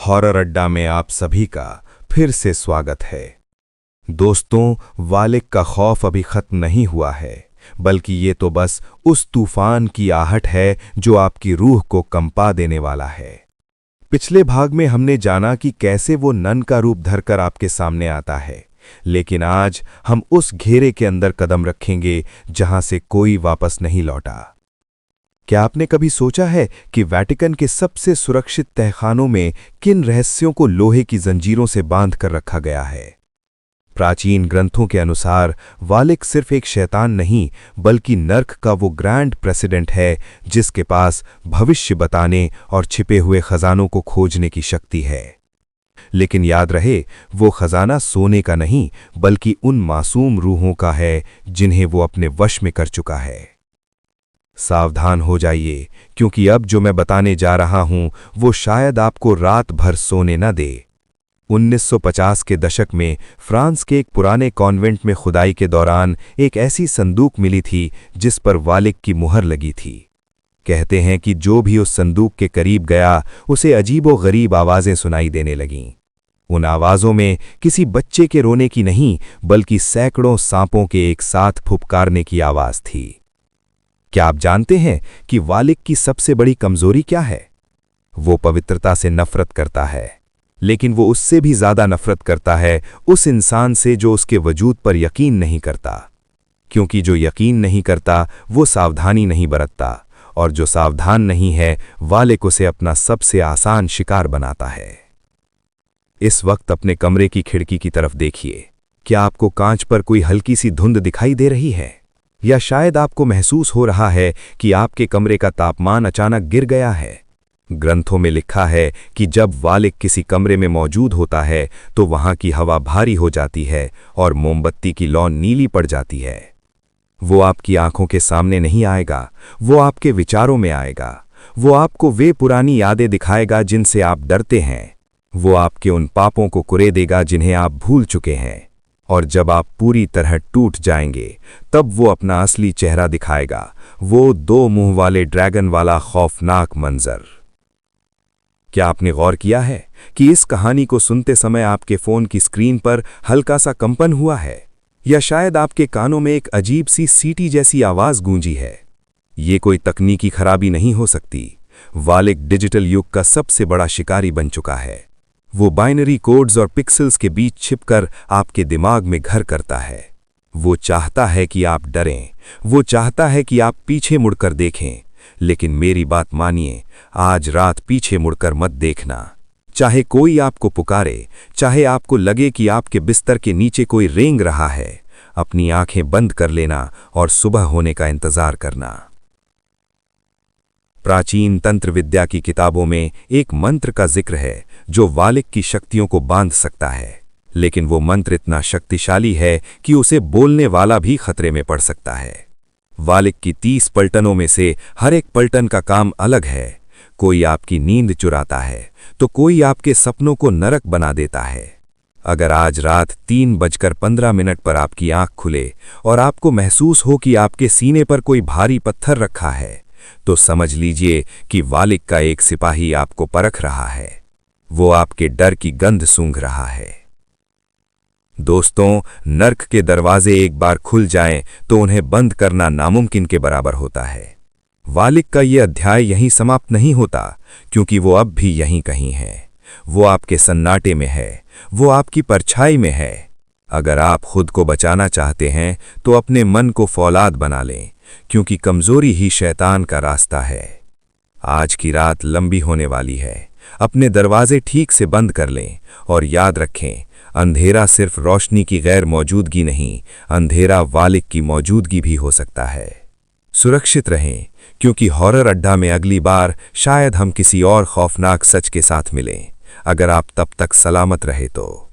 Horror अड्डा में आप सभी का फिर से स्वागत है। दोस्तों, वालिक का खौफ अभी खत्म नहीं हुआ है, बल्कि ये तो बस उस तूफान की आहट है जो आपकी रूह को कंपा देने वाला है। पिछले भाग में हमने जाना कि कैसे वो नन का रूप धरकर आपके सामने आता है, लेकिन आज हम उस घेरे के अंदर कदम रखेंगे जहां से कोई वापस नहीं लौटा। क्या आपने कभी सोचा है कि वेटिकन के सबसे सुरक्षित तहखानों में किन रहस्यों को लोहे की जंजीरों से बांध कर रखा गया है? प्राचीन ग्रंथों के अनुसार वालिक सिर्फ एक शैतान नहीं, बल्कि नर्क का वो ग्रैंड प्रेसिडेंट है जिसके पास भविष्य बताने और छिपे हुए खजानों को खोजने की शक्ति है। लेकिन याद रहे, वो खजाना सोने का नहीं, बल्कि उन मासूम रूहों का है जिन्हें वो अपने वश में कर चुका है। सावधान हो जाइए, क्योंकि अब जो मैं बताने जा रहा हूं वो शायद आपको रात भर सोने न दे। 1950 के दशक में फ्रांस के एक पुराने कॉन्वेंट में खुदाई के दौरान एक ऐसी संदूक मिली थी जिस पर वालिक की मुहर लगी थी। कहते हैं कि जो भी उस संदूक के करीब गया उसे अजीबो-गरीब आवाजें सुनाई देने लगीं। उन आवाजों में किसी बच्चे के रोने की नहीं, बल्कि सैकड़ों सांपों के एक साथ फुफकारने की आवाज थी। क्या आप जानते हैं कि वालिक की सबसे बड़ी कमजोरी क्या है? वो पवित्रता से नफरत करता है, लेकिन वो उससे भी ज्यादा नफरत करता है उस इंसान से जो उसके वजूद पर यकीन नहीं करता। क्योंकि जो यकीन नहीं करता वो सावधानी नहीं बरतता, और जो सावधान नहीं है वालिक उसे अपना सबसे आसान शिकार बनाता है। इस वक्त अपने कमरे की खिड़की की तरफ देखिए। क्या आपको कांच पर कोई हल्की सी धुंध दिखाई दे रही है? या शायद आपको महसूस हो रहा है कि आपके कमरे का तापमान अचानक गिर गया है? ग्रंथों में लिखा है कि जब वालिक किसी कमरे में मौजूद होता है तो वहां की हवा भारी हो जाती है और मोमबत्ती की लौ नीली पड़ जाती है। वो आपकी आंखों के सामने नहीं आएगा, वो आपके विचारों में आएगा। वो आपको वे पुरानी यादें दिखाएगा जिनसे आप डरते हैं। वो आपके उन पापों को कुरे देगा जिन्हें आप भूल चुके हैं। और जब आप पूरी तरह टूट जाएंगे, तब वो अपना असली चेहरा दिखाएगा, वो दो मुंह वाले ड्रैगन वाला खौफनाक मंजर। क्या आपने गौर किया है कि इस कहानी को सुनते समय आपके फोन की स्क्रीन पर हल्का सा कंपन हुआ है, या शायद आपके कानों में एक अजीब सी सीटी जैसी आवाज गूंजी है? ये कोई तकनीकी खराबी नहीं हो सकती। वालिक डिजिटल युग का सबसे बड़ा शिकारी बन चुका है। वो बाइनरी कोड्स और पिक्सेल्स के बीच छिपकर आपके दिमाग में घर करता है। वो चाहता है कि आप डरें, वो चाहता है कि आप पीछे मुड़कर देखें। लेकिन मेरी बात मानिए, आज रात पीछे मुड़कर मत देखना। चाहे कोई आपको पुकारे, चाहे आपको लगे कि आपके बिस्तर के नीचे कोई रेंग रहा है, अपनी आंखें बंद कर लेना और सुबह होने का इंतजार करना। प्राचीन तंत्र विद्या की किताबों में एक मंत्र का जिक्र है जो वालिक की शक्तियों को बांध सकता है, लेकिन वो मंत्र इतना शक्तिशाली है कि उसे बोलने वाला भी खतरे में पड़ सकता है। वालिक की 30 पलटनों में से हर एक पलटन का काम अलग है। कोई आपकी नींद चुराता है तो कोई आपके सपनों को नरक बना देता है। अगर आज रात 3:15 पर आपकी आंख खुले और आपको महसूस हो कि आपके सीने पर कोई भारी पत्थर रखा है, तो समझ लीजिए कि वालिक का एक सिपाही आपको परख रहा है। वो आपके डर की गंध सूंघ रहा है। दोस्तों, नर्क के दरवाजे एक बार खुल जाएं तो उन्हें बंद करना नामुमकिन के बराबर होता है। वालिक का ये अध्याय यहीं समाप्त नहीं होता, क्योंकि वो अब भी यहीं कहीं है। वो आपके सन्नाटे में है, वो आपकी परछाई में है। अगर आप खुद को बचाना चाहते हैं तो अपने मन को फौलाद बना लें, क्योंकि कमजोरी ही शैतान का रास्ता है। आज की रात लंबी होने वाली है। अपने दरवाजे ठीक से बंद कर लें और याद रखें, अंधेरा सिर्फ रोशनी की गैर मौजूदगी नहीं, अंधेरा वालिक की मौजूदगी भी हो सकता है। सुरक्षित रहें, क्योंकि हॉरर अड्डा में अगली बार शायद हम किसी और खौफनाक सच के साथ मिलें। अगर आप तब तक सलामत रहे तो।